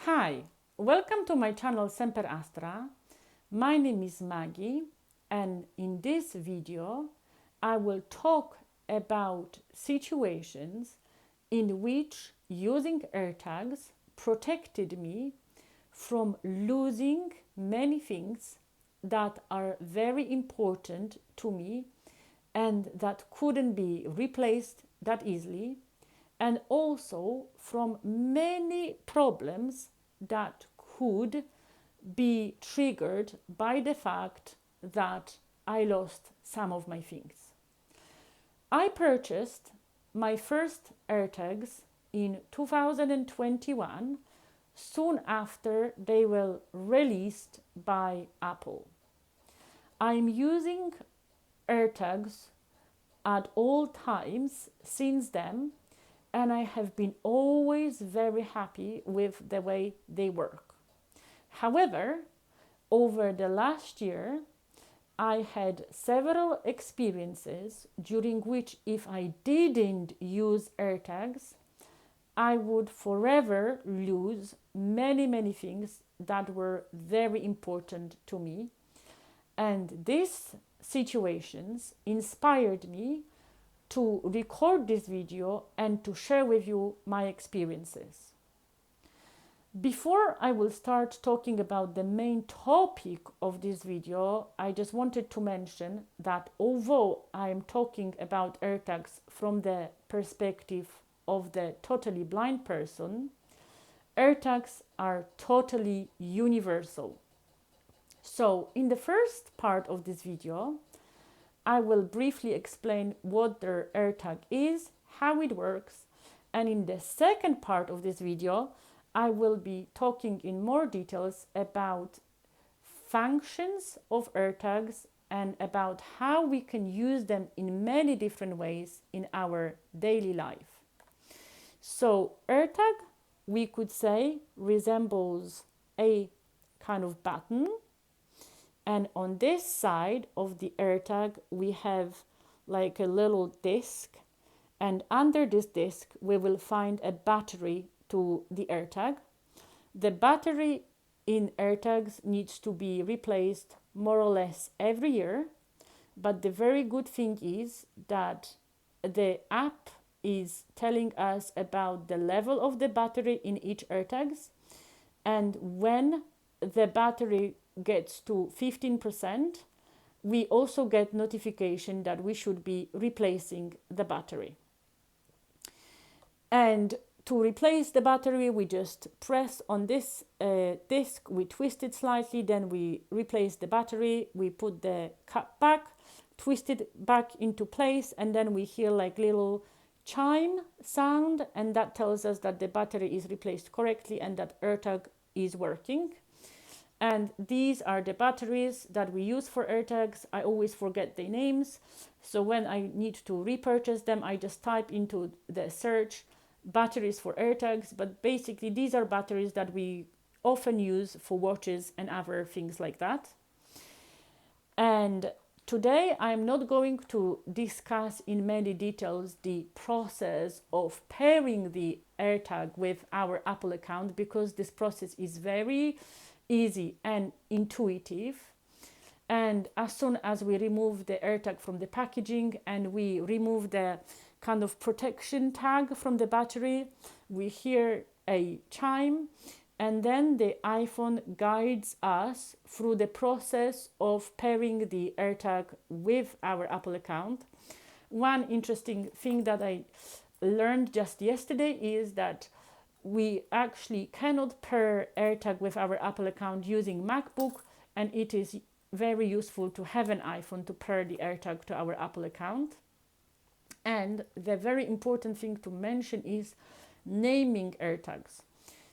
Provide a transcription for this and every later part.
Hi, welcome to my channel Semper Astra. My name is Maggie, and in this video I will talk about situations in which using AirTags protected me from losing many things that are very important to me and that couldn't be replaced that easily, and also from many problems that could be triggered by the fact that I lost some of my things. I purchased my first AirTags in 2021, soon after they were released by Apple. I'm using AirTags at all times since then, and I have been always very happy with the way they work. However, over the last year, I had several experiences during which, if I didn't use AirTags, I would forever lose many things that were very important to me. And these situations inspired me to record this video and to share with you my experiences. Before I will start talking about the main topic of this video, I just wanted to mention that although I am talking about AirTags from the perspective of the totally blind person, AirTags are totally universal. So in the first part of this video, I will briefly explain what the AirTag is, how it works, and in the second part of this video, I will be talking in more details about functions of AirTags and about how we can use them in many different ways in our daily life. So AirTag, we could say, resembles a kind of button, and on this side of the AirTag we have like a little disc, and under this disc we will find a battery to the AirTag. The battery in AirTags needs to be replaced more or less every year, but the very good thing is that the app is telling us about the level of the battery in each AirTags, and when the battery gets to 15%, we also get notification that we should be replacing the battery. And to replace the battery, we just press on this disc, we twist it slightly, then we replace the battery, we put the cap back, twist it back into place, and then we hear like little chime sound, and that tells us that the battery is replaced correctly and that AirTag is working. And these are the batteries that we use for AirTags. I always forget their names, so when I need to repurchase them, I just type into the search batteries for AirTags. But basically these are batteries that we often use for watches and other things like that. And today I'm not going to discuss in many details the process of pairing the AirTag with our Apple account, because this process is very easy and intuitive. And as soon as we remove the AirTag from the packaging and we remove the kind of protection tag from the battery, we hear a chime, and then the iPhone guides us through the process of pairing the AirTag with our Apple account. One interesting thing that I learned just yesterday is that we actually cannot pair AirTag with our Apple account using MacBook, and it is very useful to have an iPhone to pair the AirTag to our Apple account. And the very important thing to mention is naming AirTags.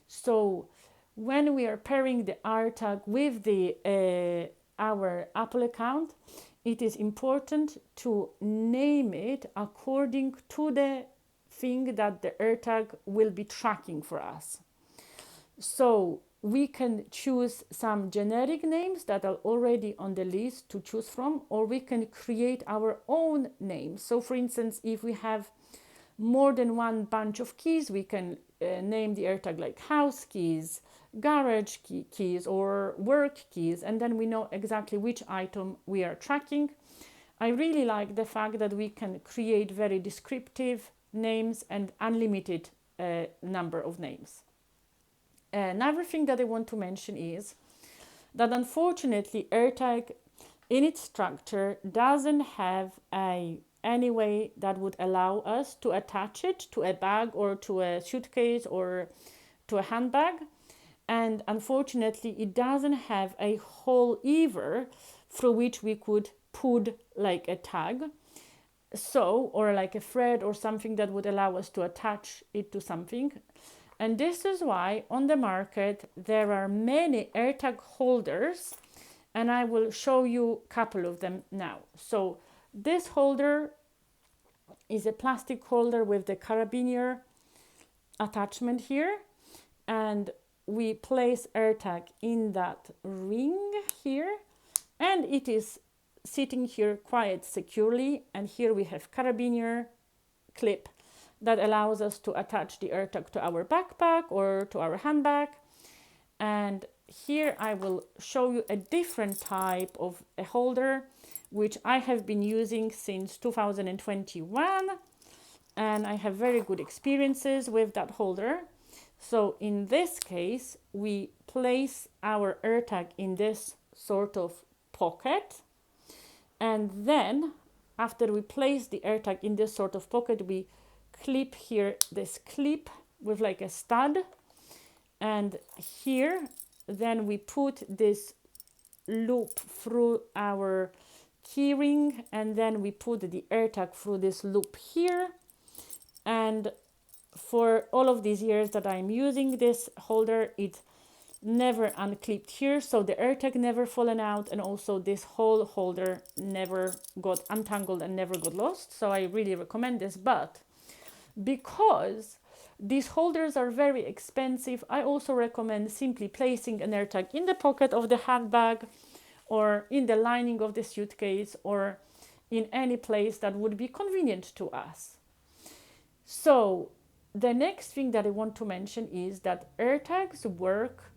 So when we are pairing the AirTag with our Apple account, it is important to name it according to the thing that the AirTag will be tracking for us. So we can choose some generic names that are already on the list to choose from, or we can create our own names. So for instance, if we have more than one bunch of keys. We can name the AirTag like house keys, garage keys, or work keys, and then we know exactly which item we are tracking. I really like the fact that we can create very descriptive names and unlimited number of names. Another thing that I want to mention is that unfortunately AirTag in its structure doesn't have any way that would allow us to attach it to a bag or to a suitcase or to a handbag. And unfortunately, it doesn't have a hole either through which we could put like a tag, so, or like a thread or something that would allow us to attach it to something. And this is why on the market there are many AirTag holders, and I will show you a couple of them now. So this holder is a plastic holder with the carabiner attachment here, and we place AirTag in that ring here, and it is sitting here quite securely. And here we have carabiner clip that allows us to attach the AirTag to our backpack or to our handbag. And here I will show you a different type of a holder which I have been using since 2021, and I have very good experiences with that holder. So in this case, we place our AirTag in this sort of pocket, and then after we place the AirTag in this sort of pocket, we clip here this clip with like a stud, and here then we put this loop through our keyring, and then we put the AirTag through this loop here. And for all of these years that I'm using this holder, it never unclipped here, so the AirTag never fallen out, and also this whole holder never got untangled and never got lost. So I really recommend this. But because these holders are very expensive, I also recommend simply placing an AirTag in the pocket of the handbag or in the lining of the suitcase or in any place that would be convenient to us. So the next thing that I want to mention is that AirTags to work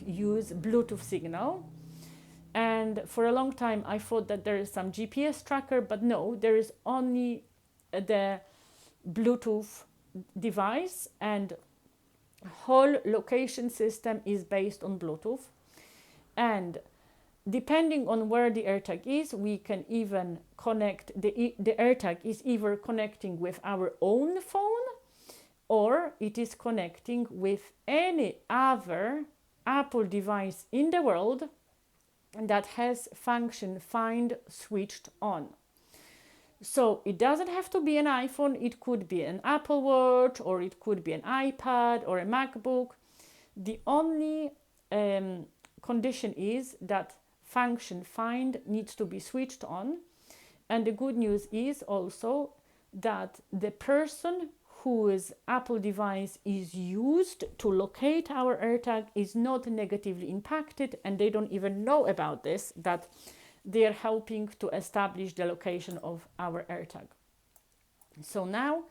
use Bluetooth signal. And for a long time I thought that there is some GPS tracker, but no, there is only the Bluetooth device, and whole location system is based on Bluetooth. And depending on where the AirTag is, we can even connect the AirTag is either connecting with our own phone, or it is connecting with any other Apple device in the world that has function Find switched on. So it doesn't have to be an iPhone, it could be an Apple Watch, or it could be an iPad or a MacBook. The only condition is that function Find needs to be switched on. And the good news is also that the person whose Apple device is used to locate our AirTag is not negatively impacted, and they don't even know about this, that they are helping to establish the location of our AirTag. So now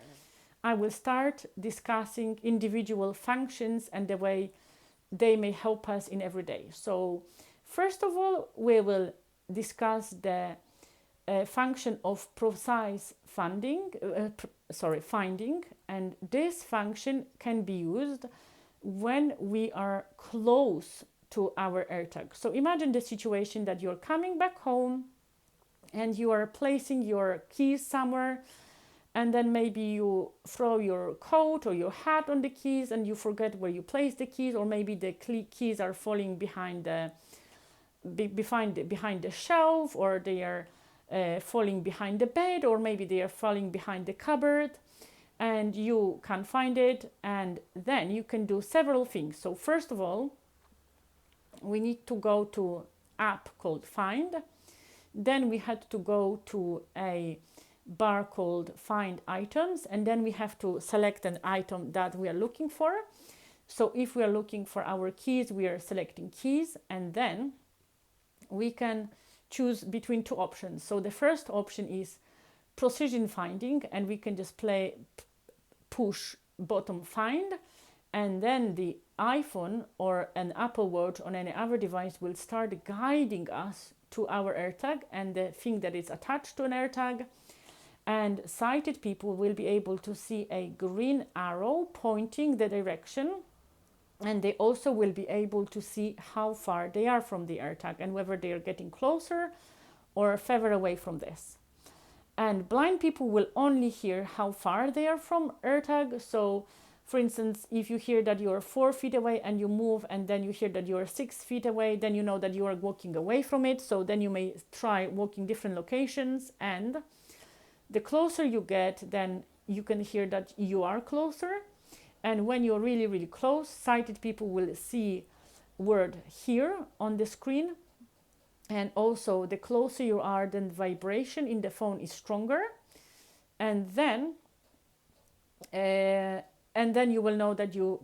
I will start discussing individual functions and the way they may help us in every day. So first of all, we will discuss the function of precise finding, and this function can be used when we are close to our AirTag. So imagine the situation that you're coming back home and you are placing your keys somewhere, and then maybe you throw your coat or your hat on the keys and you forget where you placed the keys, or maybe the keys are falling behind the shelf, or they are falling behind the bed, or maybe they are falling behind the cupboard, and you can't find it. And then you can do several things. So first of all, we need to go to app called Find. Then we had to go to a bar called Find Items, and then we have to select an item that we are looking for. So if we are looking for our keys, we are selecting keys, and then we can choose between two options. So the first option is precision finding, and we can just push button find, and then the iPhone or an Apple Watch on any other device will start guiding us to our AirTag and the thing that is attached to an AirTag. And sighted people will be able to see a green arrow pointing the direction, and they also will be able to see how far they are from the AirTag and whether they are getting closer or further away from this. And blind people will only hear how far they are from AirTag. So for instance, if you hear that you're 4 feet away and you move, and then you hear that you're 6 feet away, then you know that you are walking away from it. So then you may try walking different locations, and the closer you get, then you can hear that you are closer. And when you're really, really close, sighted people will see word here on the screen. And also the closer you are, then the vibration in the phone is stronger. And then you will know that you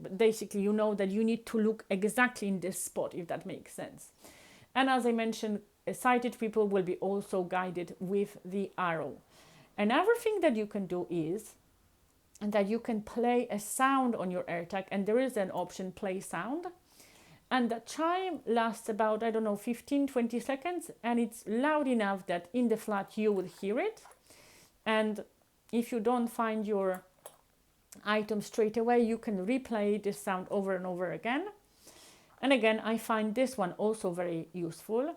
know that you need to look exactly in this spot, if that makes sense. And as I mentioned, sighted people will be also guided with the arrow. Another thing that you can do is that you can play a sound on your AirTag, and there is an option play sound. And the chime lasts about, 15-20 seconds, and it's loud enough that in the flat you will hear it. And if you don't find your item straight away, you can replay this sound over and over again. And again, I find this one also very useful.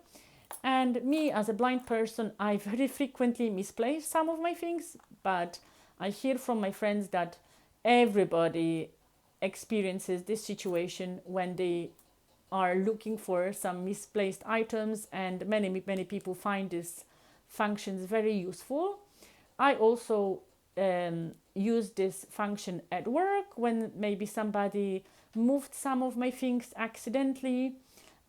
And me as a blind person, I very frequently misplace some of my things, but I hear from my friends that everybody experiences this situation when they are looking for some misplaced items, and many people find these functions very useful. I also use this function at work when maybe somebody moved some of my things accidentally.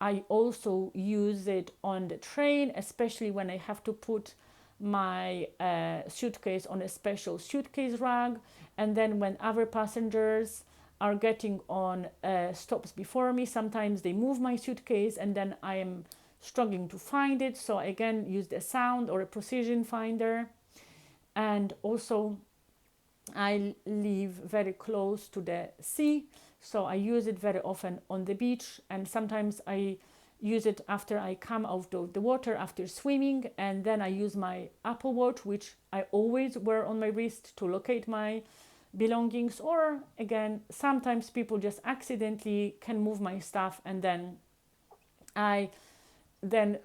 I also use it on the train, especially when I have to put my suitcase on a special suitcase rag, and then when other passengers are getting on stops before me, sometimes they move my suitcase and then I am struggling to find it. So again, use the sound or a precision finder. And also I live very close to the sea, so I use it very often on the beach, and sometimes I use it after I come out of the water after swimming, and then I use my Apple Watch, which I always wear on my wrist, to locate my belongings. Or again, sometimes people just accidentally can move my stuff, and then I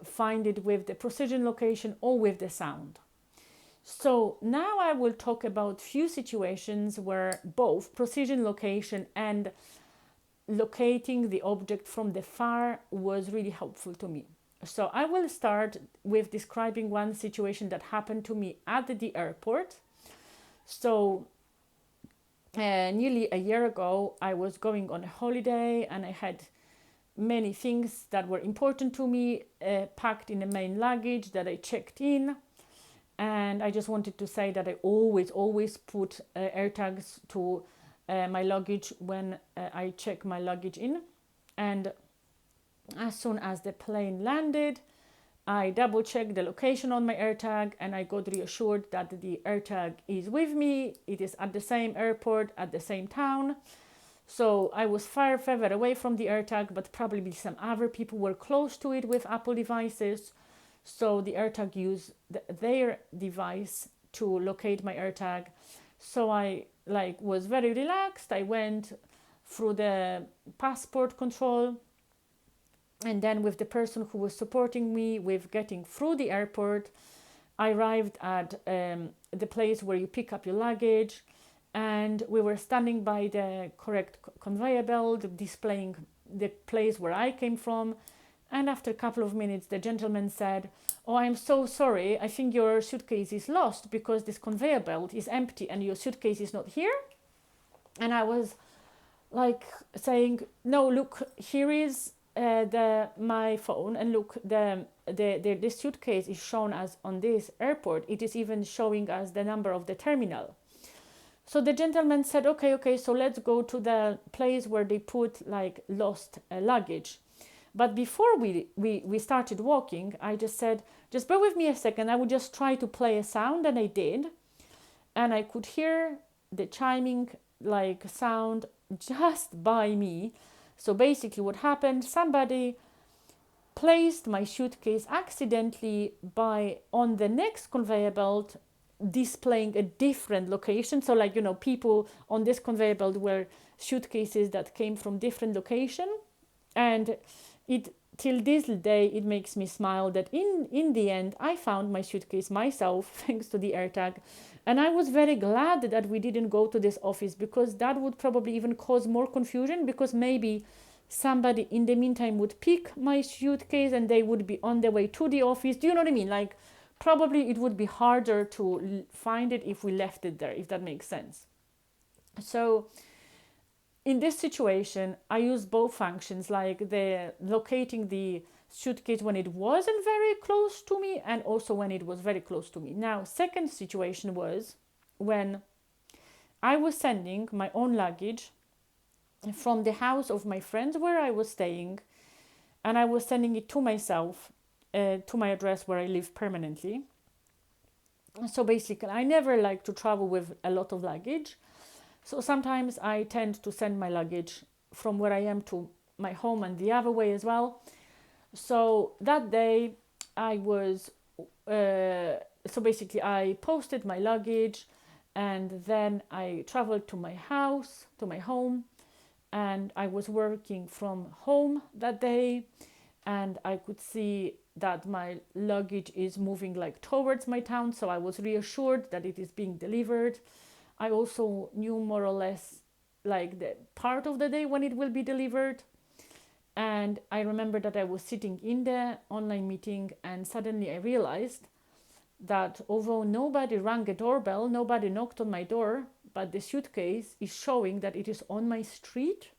find it with the precision location or with the sound. So now I will talk about few situations where both precision location and locating the object from the far was really helpful to me. So I will start with describing one situation that happened to me at the airport. So nearly a year ago, I was going on a holiday, and I had many things that were important to me packed in the main luggage that I checked in. And I just wanted to say that I always put AirTags to my luggage when I check my luggage in. And as soon as the plane landed, I double checked the location on my AirTag, and I got reassured that the AirTag is with me. It is at the same airport, at the same town. So I was far further away from the AirTag, but probably some other people were close to it with Apple devices. So the AirTag used their device to locate my AirTag. So I was very relaxed. I went through the passport control, and then with the person who was supporting me with getting through the airport, I arrived at the place where you pick up your luggage, and we were standing by the correct conveyor belt displaying the place where I came from. And after a couple of minutes, the gentleman said, "Oh, I'm so sorry. I think your suitcase is lost because this conveyor belt is empty and your suitcase is not here." And I was saying, "No, look, here is my phone, and look, the suitcase is shown as on this airport. It is even showing us the number of the terminal." So the gentleman said, okay, so let's go to the place where they put lost luggage. But before we started walking, I just said, just bear with me a second, I would just try to play a sound, and I did. And I could hear the chiming like sound just by me. So basically what happened, somebody placed my suitcase accidentally by on the next conveyor belt, displaying a different location. So like, people on this conveyor belt were suitcases that came from different location. And it till this day it makes me smile that in the end I found my suitcase myself thanks to the AirTag. And I was very glad that we didn't go to this office, because that would probably even cause more confusion, because maybe somebody in the meantime would pick my suitcase and they would be on their way to the office. Do you know what I mean? Like, probably it would be harder to find it if we left it there, if that makes sense. So in this situation, I use both functions, like the locating the suitcase when it wasn't very close to me, and also when it was very close to me. Now, second situation was when I was sending my own luggage from the house of my friends where I was staying, and I was sending it to myself, to my address where I live permanently. So basically, I never like to travel with a lot of luggage. So sometimes I tend to send my luggage from where I am to my home and the other way as well. So that day I was, so basically I posted my luggage, and then I traveled to my house, to my home, and I was working from home that day, and I could see that my luggage is moving like towards my town, so I was reassured that it is being delivered. I also knew more or less like the part of the day when it will be delivered. And I remember that I was sitting in the online meeting, and suddenly I realized that although nobody rang a doorbell, nobody knocked on my door, but the suitcase is showing that it is on my street.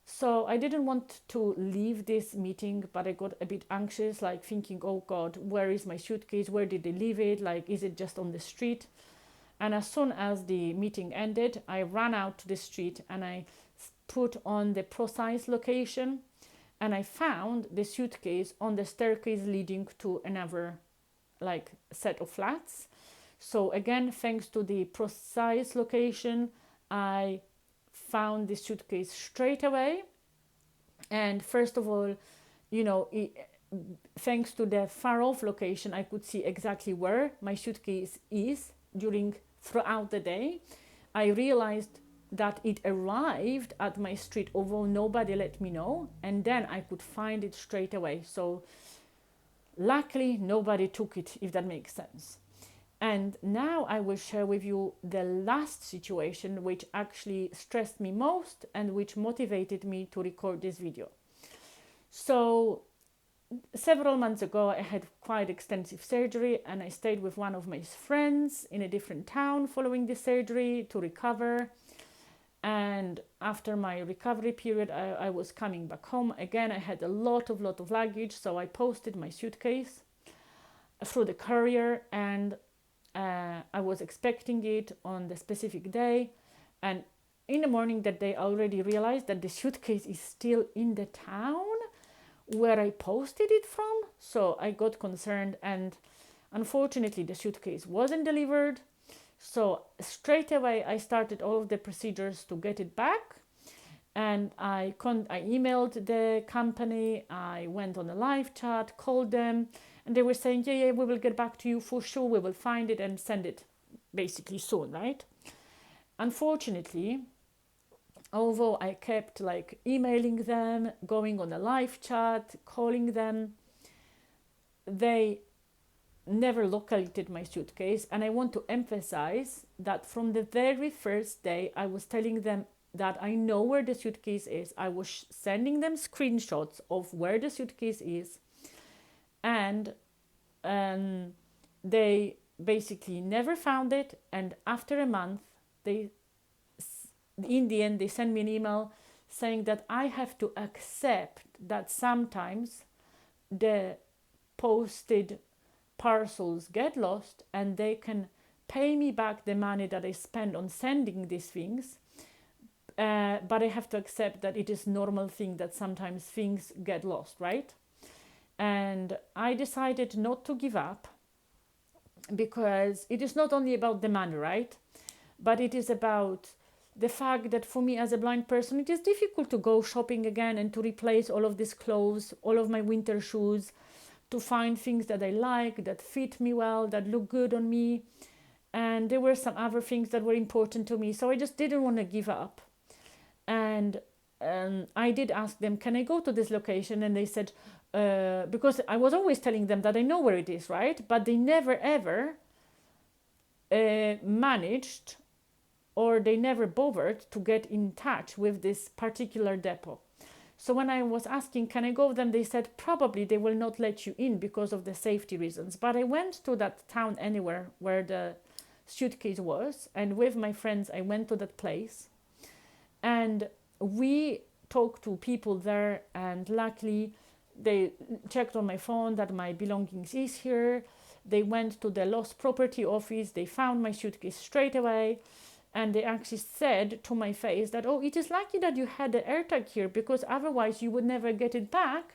So I didn't want to leave this meeting, but I got a bit anxious, like thinking, oh God, where is my suitcase? Where did they leave it? Like, is it just on the street? And as soon as the meeting ended, I ran out to the street and I put on the precise location, and I found the suitcase on the staircase leading to another like set of flats. So again, thanks to the precise location, I found the suitcase straight away. And first of all, thanks to the far off location, I could see exactly where my suitcase is throughout the day. I realized that it arrived at my street, although nobody let me know, and then I could find it straight away. So luckily nobody took it, if that makes sense. And now I will share with you the last situation which actually stressed me most and which motivated me to record this video. So several months ago, I had quite extensive surgery, and I stayed with one of my friends in a different town following the surgery to recover. And after my recovery period, I was coming back home. Again, I had a lot of luggage, so I posted my suitcase through the courier, and I was expecting it on the specific day. And in the morning that day, I already realized that the suitcase is still in the town where I posted it from. So I got concerned, and unfortunately the suitcase wasn't delivered. So straight away I started all of the procedures to get it back, and I emailed the company. I went on a live chat, called them, and they were saying, yeah, we will get back to you for sure. We will find it and send it basically soon, right? Unfortunately, although I kept like emailing them, going on a live chat, calling them, they never located my suitcase. And I want to emphasize that from the very first day, I was telling them that I know where the suitcase is. I was sending them screenshots of where the suitcase is, and they basically never found it. And after a month, in the end, they sent me an email saying that I have to accept that sometimes the posted parcels get lost, and they can pay me back the money that I spent on sending these things, but I have to accept that it is normal thing that sometimes things get lost, right? And I decided not to give up, because it is not only about the money, right? But it is about the fact that for me as a blind person, it is difficult to go shopping again and to replace all of these clothes, all of my winter shoes, to find things that I like, that fit me well, that look good on me. And there were some other things that were important to me. So I just didn't want to give up. And I did ask them, can I go to this location? And they said, because I was always telling them that I know where it is, right? But they never ever managed, or they never bothered to get in touch with this particular depot. So when I was asking, can I go with them? They said, probably they will not let you in because of the safety reasons. But I went to that town anywhere where the suitcase was. And with my friends, I went to that place. And we talked to people there. And luckily, they checked on my phone that my belongings is here. They went to the lost property office. They found my suitcase straight away. And they actually said to my face that, oh, it is lucky that you had the AirTag here, because otherwise you would never get it back,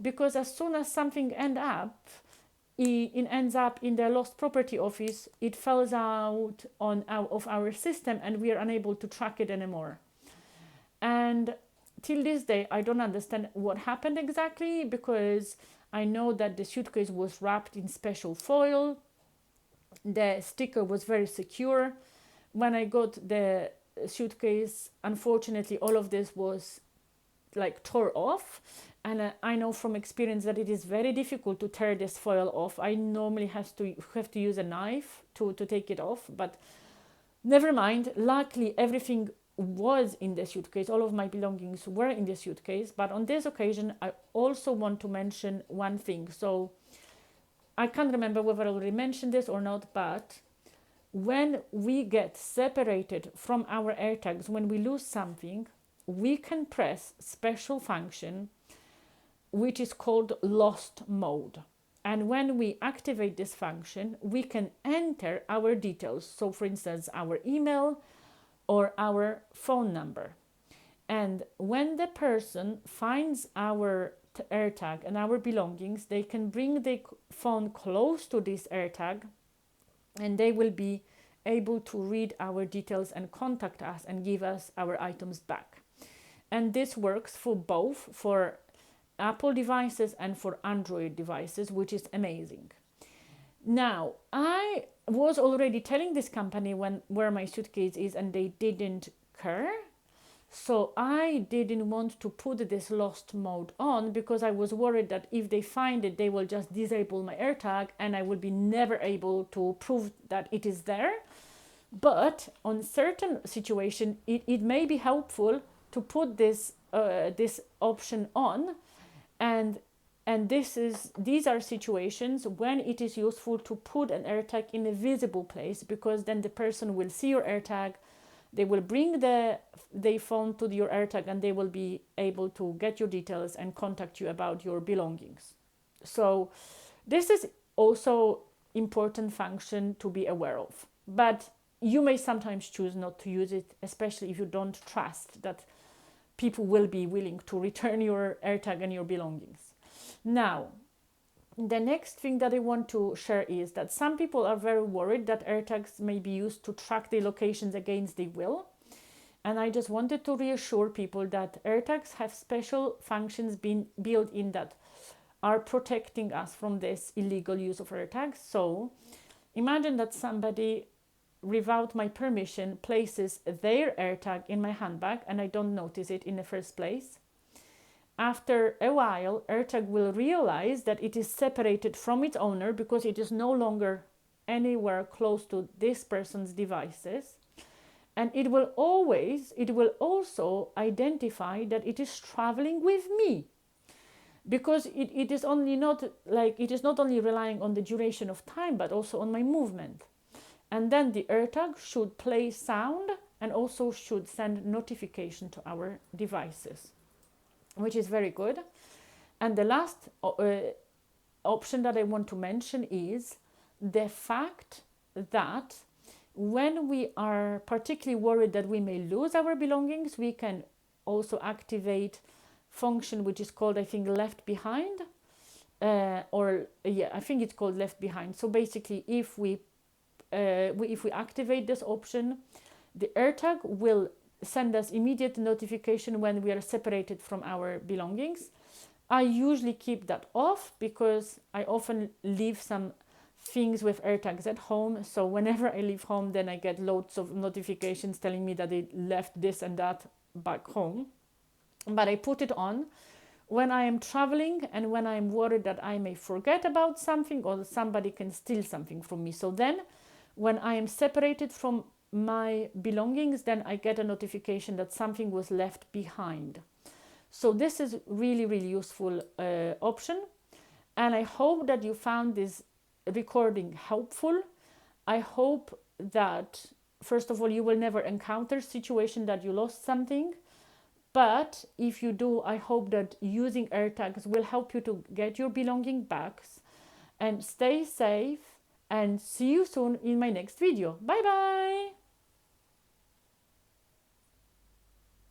because as soon as something ends up in the lost property office, it falls out of our system and we are unable to track it anymore. And till this day, I don't understand what happened exactly, because I know that the suitcase was wrapped in special foil. The sticker was very secure. When I got the suitcase, unfortunately, all of this was like tore off. And I know from experience that it is very difficult to tear this foil off. I normally have to use a knife to take it off. But never mind. Luckily, everything was in the suitcase. All of my belongings were in the suitcase. But on this occasion, I also want to mention one thing. So I can't remember whether I already mentioned this or not, but when we get separated from our AirTags, when we lose something, we can press special function which is called lost mode. And when we activate this function, we can enter our details. So for instance, our email or our phone number. And when the person finds our AirTag and our belongings, they can bring the phone close to this AirTag, and they will be able to read our details and contact us and give us our items back. And this works for both for Apple devices and for Android devices, which is amazing. Now, I was already telling this company where my suitcase is, and they didn't care. So I didn't want to put this lost mode on, because I was worried that if they find it, they will just disable my AirTag and I will be never able to prove that it is there. But on certain situation, it may be helpful to put this option on, and these are situations when it is useful to put an AirTag in a visible place, because then the person will see your AirTag. They will bring their phone to your AirTag, and they will be able to get your details and contact you about your belongings. So this is also important function to be aware of. But you may sometimes choose not to use it, especially if you don't trust that people will be willing to return your AirTag and your belongings. Now, the next thing that I want to share is that some people are very worried that AirTags may be used to track their locations against their will. And I just wanted to reassure people that AirTags have special functions being built in that are protecting us from this illegal use of AirTags. So imagine that somebody, without my permission, places their AirTag in my handbag and I don't notice it in the first place. After a while, AirTag will realize that it is separated from its owner because it is no longer anywhere close to this person's devices. And it will also identify that it is traveling with me, because it is not only relying on the duration of time, but also on my movement. And then the AirTag should play sound and also should send notification to our devices, which is very good. And the last option that I want to mention is the fact that when we are particularly worried that we may lose our belongings, we can also activate function which is called, I think, left behind, I think it's called left behind. So basically, if we activate this option, the AirTag will send us immediate notification when we are separated from our belongings. I usually keep that off because I often leave some things with AirTags at home. So whenever I leave home, then I get loads of notifications telling me that they left this and that back home. But I put it on when I am traveling and when I'm worried that I may forget about something or somebody can steal something from me. So then when I am separated from my belongings, then I get a notification that something was left behind. So this is really, really useful option. And I hope that you found this recording helpful. I hope that, first of all, you will never encounter a situation that you lost something. But if you do, I hope that using AirTags will help you to get your belonging back. And stay safe and see you soon in my next video. Bye bye!